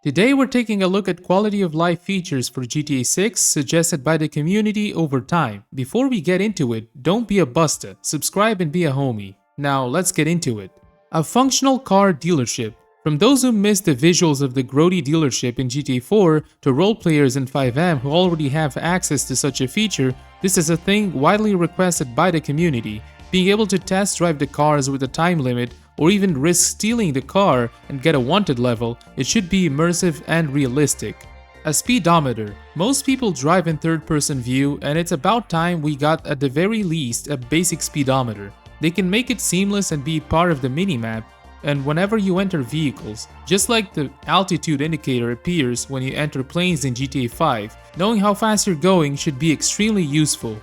Today we're taking a look at quality of life features for GTA 6 suggested by the community over time. Before we get into it, don't be a busta, subscribe and be a homie. Now let's get into it. A functional car dealership. From those who missed the visuals of the grody dealership in GTA 4 to role players in 5M who already have access to such a feature, this is a thing widely requested by the community. Being able to test drive the cars with a time limit or even risk stealing the car and get a wanted level, it should be immersive and realistic. A speedometer. Most people drive in third-person view, and it's about time we got at the very least a basic speedometer. They can make it seamless and be part of the minimap, and whenever you enter vehicles, just like the altitude indicator appears when you enter planes in GTA 5, knowing how fast you're going should be extremely useful.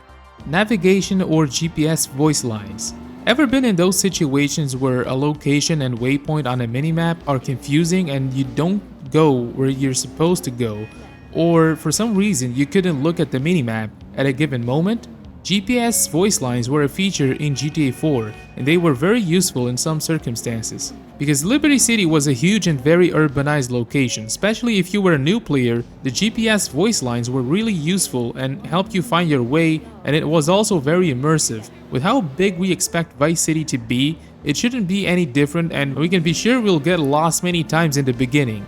Navigation or GPS voice lines. Ever been in those situations where a location and waypoint on a minimap are confusing and you don't go where you're supposed to go, or for some reason you couldn't look at the minimap at a given moment? GPS voice lines were a feature in GTA 4 and they were very useful in some circumstances. Because Liberty City was a huge and very urbanized location, especially if you were a new player, the GPS voice lines were really useful and helped you find your way, and it was also very immersive. With how big we expect Vice City to be, it shouldn't be any different, and we can be sure we'll get lost many times in the beginning.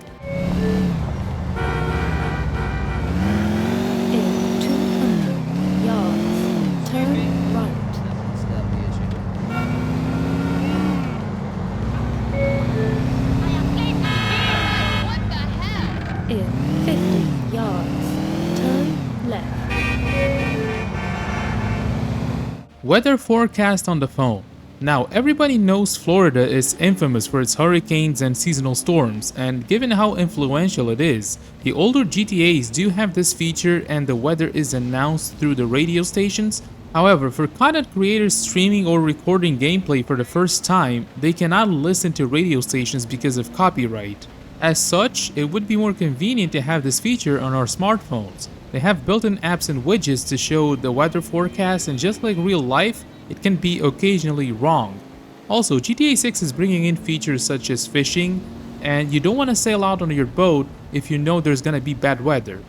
Weather forecast on the phone. Now, everybody knows Florida is infamous for its hurricanes and seasonal storms, and given how influential it is, the older GTAs do have this feature and the weather is announced through the radio stations. However, for content creators streaming or recording gameplay for the first time, they cannot listen to radio stations because of copyright. As such, it would be more convenient to have this feature on our smartphones. They have built-in apps and widgets to show the weather forecast, and just like real life, it can be occasionally wrong. Also, GTA 6 is bringing in features such as fishing, and you don't want to sail out on your boat if you know there's gonna be bad weather.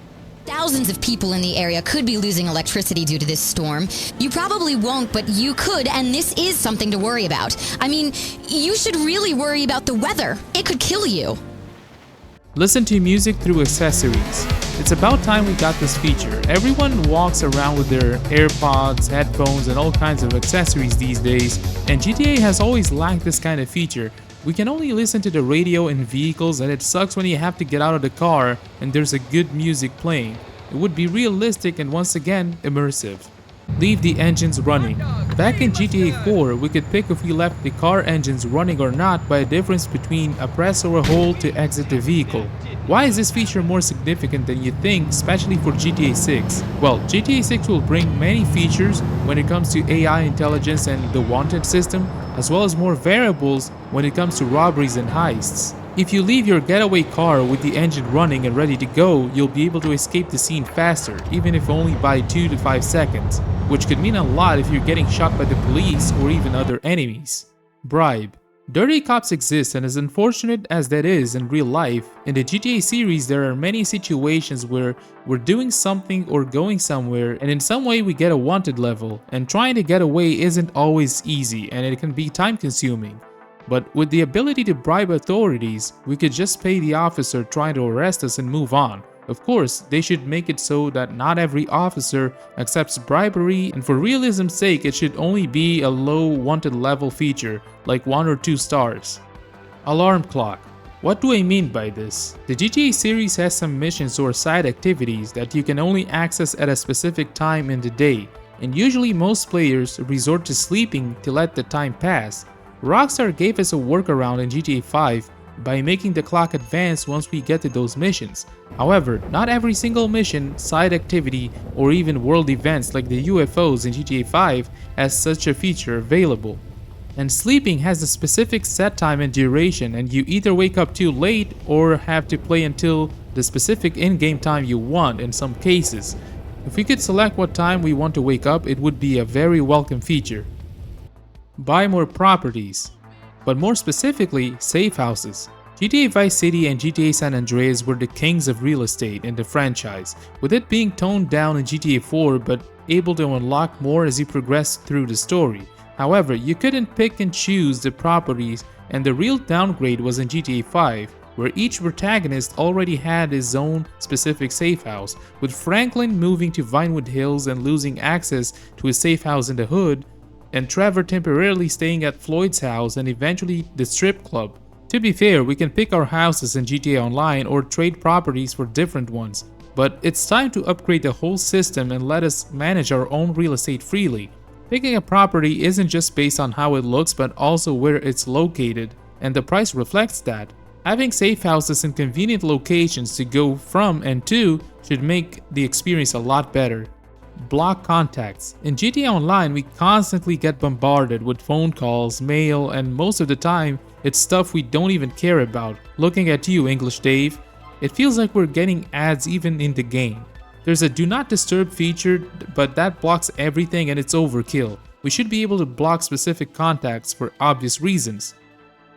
Thousands of people in the area could be losing electricity due to this storm. You probably won't, but you could, and this is something to worry about. I mean, you should really worry about the weather. It could kill you. Listen to music through accessories. It's about time we got this feature. Everyone walks around with their AirPods, headphones, and all kinds of accessories these days, and GTA has always lacked this kind of feature. We can only listen to the radio in vehicles, and it sucks when you have to get out of the car and there's a good music playing. It would be realistic and once again, immersive. Leave the engines running. Back in GTA 4, we could pick if we left the car engines running or not by a difference between a press or a hold to exit the vehicle. Why is this feature more significant than you think, especially for GTA 6? Well, GTA 6 will bring many features when it comes to AI intelligence and the wanted system, as well as more variables when it comes to robberies and heists. If you leave your getaway car with the engine running and ready to go, you'll be able to escape the scene faster, even if only by 2 to 5 seconds, which could mean a lot if you're getting shot by the police or even other enemies. Bribe. Dirty cops exist, and as unfortunate as that is in real life, in the GTA series there are many situations where we're doing something or going somewhere and in some way we get a wanted level, and trying to get away isn't always easy and it can be time consuming. But with the ability to bribe authorities, we could just pay the officer trying to arrest us and move on. Of course, they should make it so that not every officer accepts bribery, and for realism's sake it should only be a low wanted level feature, like 1 or 2 stars. Alarm clock. What do I mean by this? The GTA series has some missions or side activities that you can only access at a specific time in the day, and usually most players resort to sleeping to let the time pass. Rockstar gave us a workaround in GTA 5 by making the clock advance once we get to those missions. However, not every single mission, side activity, or even world events like the UFOs in GTA 5 has such a feature available. And sleeping has a specific set time and duration, and you either wake up too late or have to play until the specific in-game time you want in some cases. If we could select what time we want to wake up, it would be a very welcome feature. Buy more properties, but more specifically, safe houses. GTA Vice City and GTA San Andreas were the kings of real estate in the franchise, with it being toned down in GTA 4 but able to unlock more as you progress through the story. However, you couldn't pick and choose the properties, and the real downgrade was in GTA 5, where each protagonist already had his own specific safe house, with Franklin moving to Vinewood Hills and losing access to his safe house in the hood, and Trevor temporarily staying at Floyd's house and eventually the strip club. To be fair, we can pick our houses in GTA Online or trade properties for different ones, but it's time to upgrade the whole system and let us manage our own real estate freely. Picking a property isn't just based on how it looks but also where it's located, and the price reflects that. Having safe houses in convenient locations to go from and to should make the experience a lot better. Block contacts. In GTA Online, we constantly get bombarded with phone calls, mail, and most of the time, it's stuff we don't even care about. Looking at you, English Dave, it feels like we're getting ads even in the game. There's a do not disturb feature, but that blocks everything and it's overkill. We should be able to block specific contacts for obvious reasons.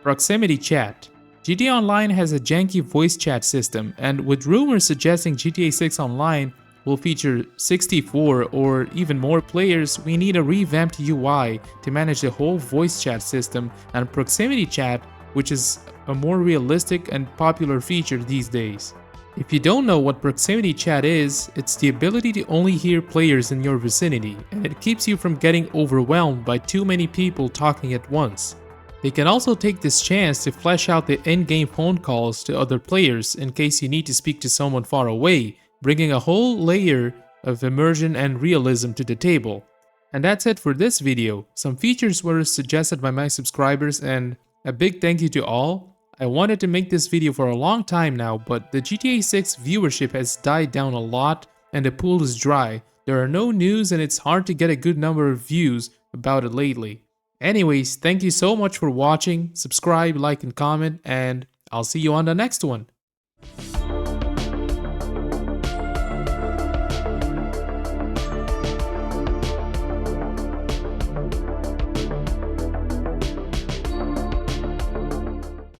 Proximity chat. GTA Online has a janky voice chat system, and with rumors suggesting GTA 6 Online will feature 64 or even more players, we need a revamped UI to manage the whole voice chat system and proximity chat, which is a more realistic and popular feature these days. If you don't know what proximity chat is, it's the ability to only hear players in your vicinity, and it keeps you from getting overwhelmed by too many people talking at once. You can also take this chance to flesh out the in-game phone calls to other players in case you need to speak to someone far away, bringing a whole layer of immersion and realism to the table. And that's it for this video. Some features were suggested by my subscribers, and a big thank you to all. I wanted to make this video for a long time now, but the GTA 6 viewership has died down a lot and the pool is dry. There are no news and it's hard to get a good number of views about it lately. Anyways, thank you so much for watching. Subscribe, like, and comment, and I'll see you on the next one.